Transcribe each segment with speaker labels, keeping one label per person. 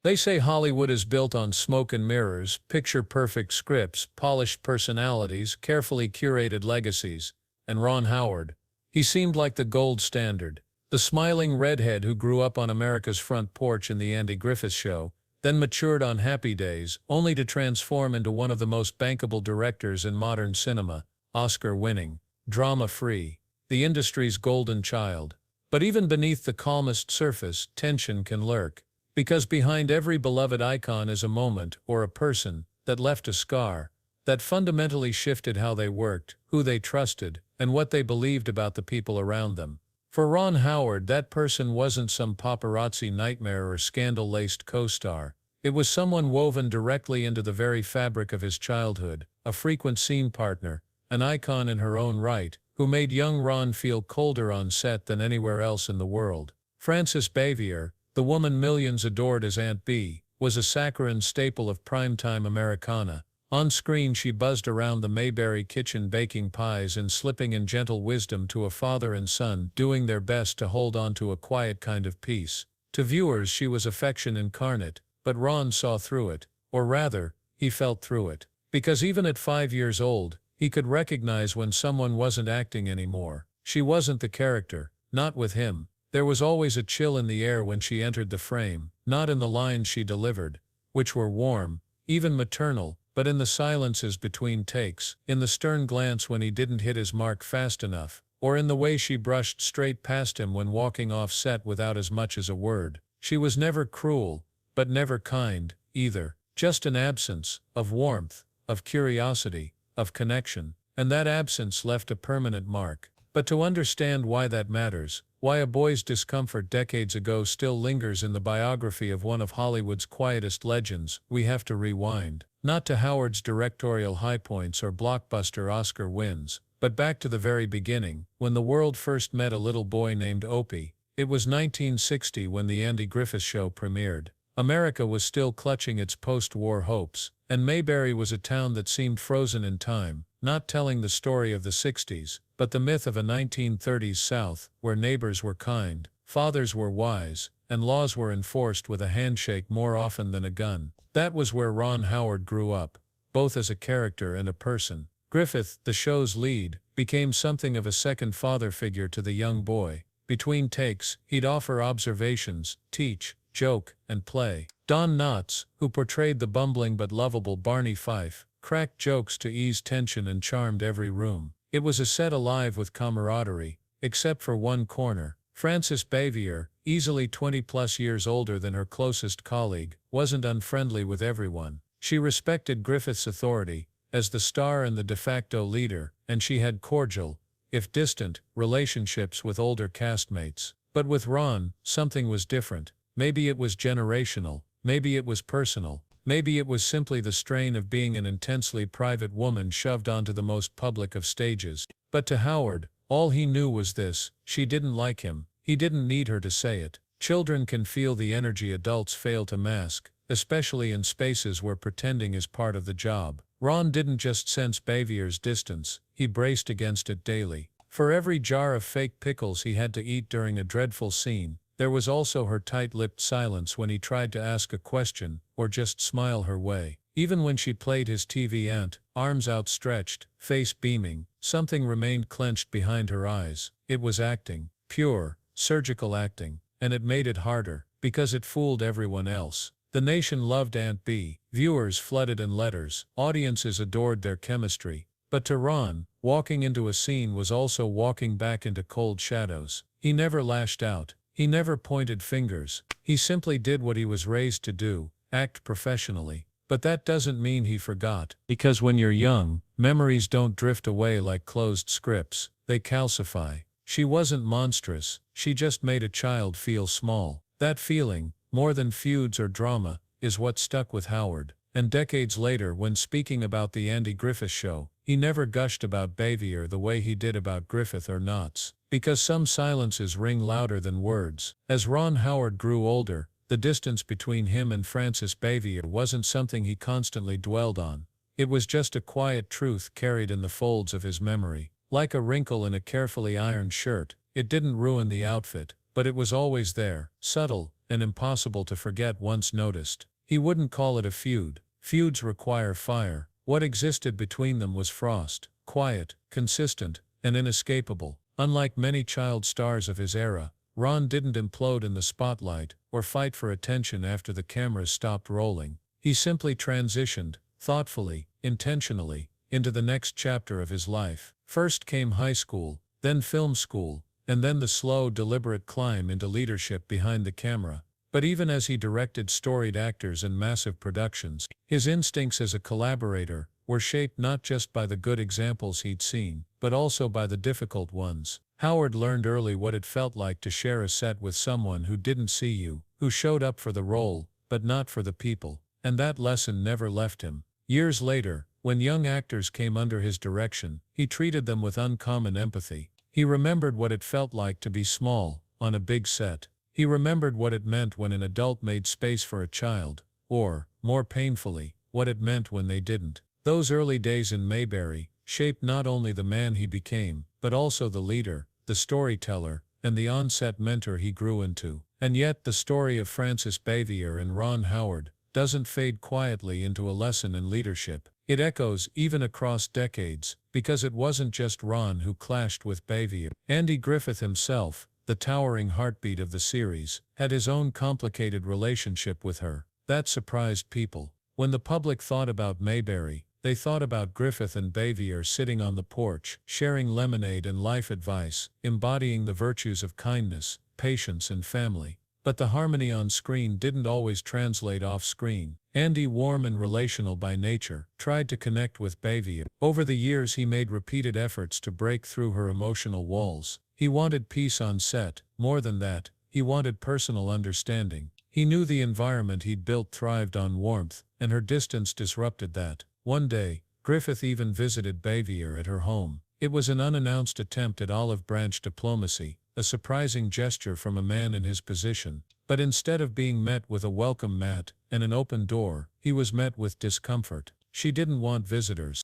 Speaker 1: They say Hollywood is built on smoke and mirrors, picture-perfect scripts, polished personalities, carefully curated legacies. And Ron Howard. He seemed like the gold standard. The smiling redhead who grew up on America's front porch in the Andy Griffith Show, then matured on Happy Days, only to transform into one of the most bankable directors in modern cinema, Oscar-winning, drama-free, the industry's golden child. But even beneath the calmest surface, tension can lurk. Because behind every beloved icon is a moment, or a person, that left a scar, that fundamentally shifted how they worked, who they trusted, and what they believed about the people around them. For Ron Howard, that person wasn't some paparazzi nightmare or scandal-laced co-star. It was someone woven directly into the very fabric of his childhood, a frequent scene partner, an icon in her own right, who made young Ron feel colder on set than anywhere else in the world. Frances Bavier, the woman millions adored as Aunt Bee, was a saccharine staple of primetime Americana. On screen she buzzed around the Mayberry kitchen baking pies and slipping in gentle wisdom to a father and son doing their best to hold on to a quiet kind of peace. To viewers she was affection incarnate, but Ron saw through it, or rather, he felt through it. Because even at 5 years old, he could recognize when someone wasn't acting anymore. She wasn't the character, not with him. There was always a chill in the air when she entered the frame, not in the lines she delivered, which were warm, even maternal, but in the silences between takes, in the stern glance when he didn't hit his mark fast enough, or in the way she brushed straight past him when walking off set without as much as a word. She was never cruel, but never kind, either. Just an absence of warmth, of curiosity, of connection, and that absence left a permanent mark. But to understand why that matters, why a boy's discomfort decades ago still lingers in the biography of one of Hollywood's quietest legends, we have to rewind. Not to Howard's directorial high points or blockbuster Oscar wins, but back to the very beginning, when the world first met a little boy named Opie. It was 1960 when the Andy Griffith Show premiered. America was still clutching its post-war hopes, and Mayberry was a town that seemed frozen in time, not telling the story of the 60s, but the myth of a 1930s South, where neighbors were kind, fathers were wise, and laws were enforced with a handshake more often than a gun. That was where Ron Howard grew up, both as a character and a person. Griffith, the show's lead, became something of a second father figure to the young boy. Between takes, he'd offer observations, teach, joke, and play. Don Knotts, who portrayed the bumbling but lovable Barney Fife, cracked jokes to ease tension and charmed every room. It was a set alive with camaraderie, except for one corner. Frances Bavier, easily 20-plus years older than her closest colleague, wasn't unfriendly with everyone. She respected Griffith's authority as the star and the de facto leader, and she had cordial, if distant, relationships with older castmates. But with Ron, something was different. Maybe it was generational, maybe it was personal, maybe it was simply the strain of being an intensely private woman shoved onto the most public of stages. But to Howard, all he knew was this: she didn't like him. He didn't need her to say it. Children can feel the energy adults fail to mask, especially in spaces where pretending is part of the job. Ron didn't just sense Bavier's distance, he braced against it daily. For every jar of fake pickles he had to eat during a dreadful scene, there was also her tight-lipped silence when he tried to ask a question, or just smile her way. Even when she played his TV aunt, arms outstretched, face beaming, something remained clenched behind her eyes. It was acting. Pure, surgical acting. And it made it harder, because it fooled everyone else. The nation loved Aunt Bee. Viewers flooded in letters. Audiences adored their chemistry. But to Ron, walking into a scene was also walking back into cold shadows. He never lashed out. He never pointed fingers. He simply did what he was raised to do, act professionally. But that doesn't mean he forgot. Because when you're young, memories don't drift away like closed scripts. They calcify. She wasn't monstrous. She just made a child feel small. That feeling, more than feuds or drama, is what stuck with Howard. And decades later, when speaking about the Andy Griffith Show, he never gushed about Bavier the way he did about Griffith or Knotts. Because some silences ring louder than words. As Ron Howard grew older, the distance between him and Frances Bavier wasn't something he constantly dwelled on. It was just a quiet truth carried in the folds of his memory. Like a wrinkle in a carefully ironed shirt, it didn't ruin the outfit, but it was always there, subtle, and impossible to forget once noticed. He wouldn't call it a feud. Feuds require fire. What existed between them was frost, quiet, consistent, and inescapable. Unlike many child stars of his era, Ron didn't implode in the spotlight or fight for attention after the cameras stopped rolling. He simply transitioned, thoughtfully, intentionally, into the next chapter of his life. First came high school, then film school, and then the slow, deliberate climb into leadership behind the camera. But even as he directed storied actors and massive productions, his instincts as a collaborator were shaped not just by the good examples he'd seen, but also by the difficult ones. Howard learned early what it felt like to share a set with someone who didn't see you, who showed up for the role, but not for the people. And that lesson never left him. Years later, when young actors came under his direction, he treated them with uncommon empathy. He remembered what it felt like to be small, on a big set. He remembered what it meant when an adult made space for a child, or, more painfully, what it meant when they didn't. Those early days in Mayberry shaped not only the man he became, but also the leader, the storyteller, and the on-set mentor he grew into. And yet the story of Francis Bavier and Ron Howard doesn't fade quietly into a lesson in leadership. It echoes even across decades, because it wasn't just Ron who clashed with Bavier. Andy Griffith himself, the towering heartbeat of the series, had his own complicated relationship with her. That surprised people. When the public thought about Mayberry, they thought about Griffith and Bavier sitting on the porch, sharing lemonade and life advice, embodying the virtues of kindness, patience and family. But the harmony on screen didn't always translate off-screen. Andy, warm and relational by nature, tried to connect with Bavier. Over the years he made repeated efforts to break through her emotional walls. He wanted peace on set. More than that, he wanted personal understanding. He knew the environment he'd built thrived on warmth, and her distance disrupted that. One day, Griffith even visited Bavier at her home. It was an unannounced attempt at olive branch diplomacy, a surprising gesture from a man in his position. But instead of being met with a welcome mat and an open door, he was met with discomfort. She didn't want visitors.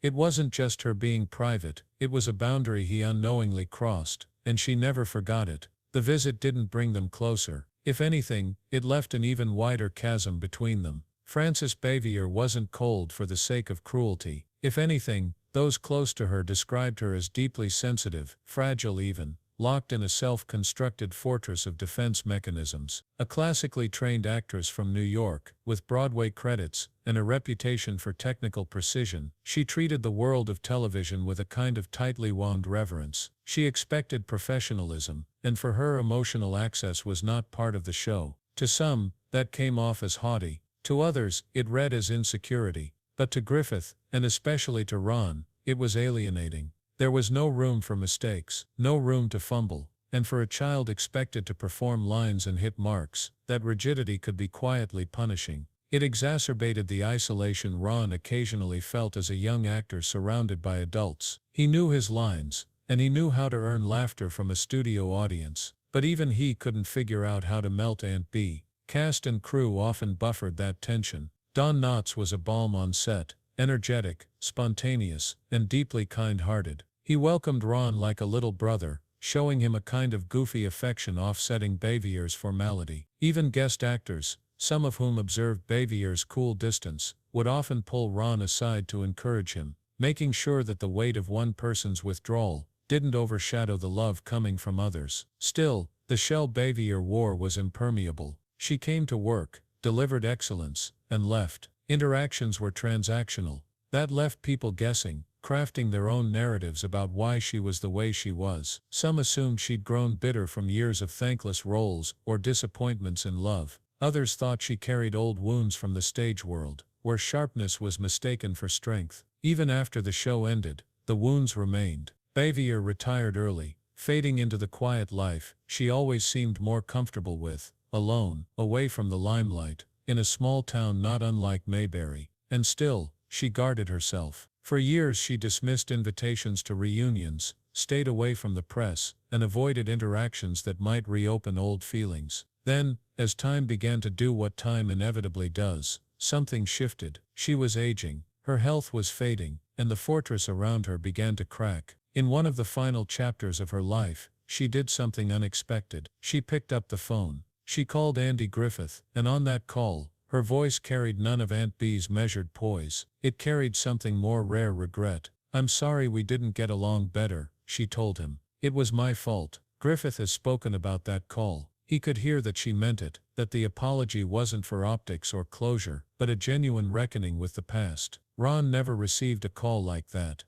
Speaker 1: It wasn't just her being private, it was a boundary he unknowingly crossed, and she never forgot it. The visit didn't bring them closer. If anything, it left an even wider chasm between them. Francis Bavier wasn't cold for the sake of cruelty. If anything, those close to her described her as deeply sensitive, fragile even, locked in a self-constructed fortress of defense mechanisms. A classically trained actress from New York, with Broadway credits and a reputation for technical precision, she treated the world of television with a kind of tightly wound reverence. She expected professionalism, and for her emotional access was not part of the show. To some, that came off as haughty. To others, it read as insecurity. But to Griffith, and especially to Ron, it was alienating. There was no room for mistakes, no room to fumble, and for a child expected to perform lines and hit marks, that rigidity could be quietly punishing. It exacerbated the isolation Ron occasionally felt as a young actor surrounded by adults. He knew his lines, and he knew how to earn laughter from a studio audience, but even he couldn't figure out how to melt Aunt B. Cast and crew often buffered that tension. Don Knotts was a balm on set, energetic, spontaneous, and deeply kind-hearted. He welcomed Ron like a little brother, showing him a kind of goofy affection offsetting Bavier's formality. Even guest actors, some of whom observed Bavier's cool distance, would often pull Ron aside to encourage him, making sure that the weight of one person's withdrawal didn't overshadow the love coming from others. Still, the shell Bavier wore was impermeable. She came to work, delivered excellence, and left. Interactions were transactional. That left people guessing, crafting their own narratives about why she was the way she was. Some assumed she'd grown bitter from years of thankless roles or disappointments in love. Others thought she carried old wounds from the stage world, where sharpness was mistaken for strength. Even after the show ended, the wounds remained. Bavier retired early, fading into the quiet life she always seemed more comfortable with, alone, away from the limelight, in a small town not unlike Mayberry. And still, she guarded herself. For years she dismissed invitations to reunions, stayed away from the press, and avoided interactions that might reopen old feelings. Then, as time began to do what time inevitably does, something shifted. She was aging, her health was fading, and the fortress around her began to crack. In one of the final chapters of her life, she did something unexpected. She picked up the phone. She called Andy Griffith, and on that call, her voice carried none of Aunt Bee's measured poise. It carried something more rare regret. "I'm sorry we didn't get along better," she told him. "It was my fault." Griffith has spoken about that call. He could hear that she meant it, that the apology wasn't for optics or closure, but a genuine reckoning with the past. Ron never received a call like that.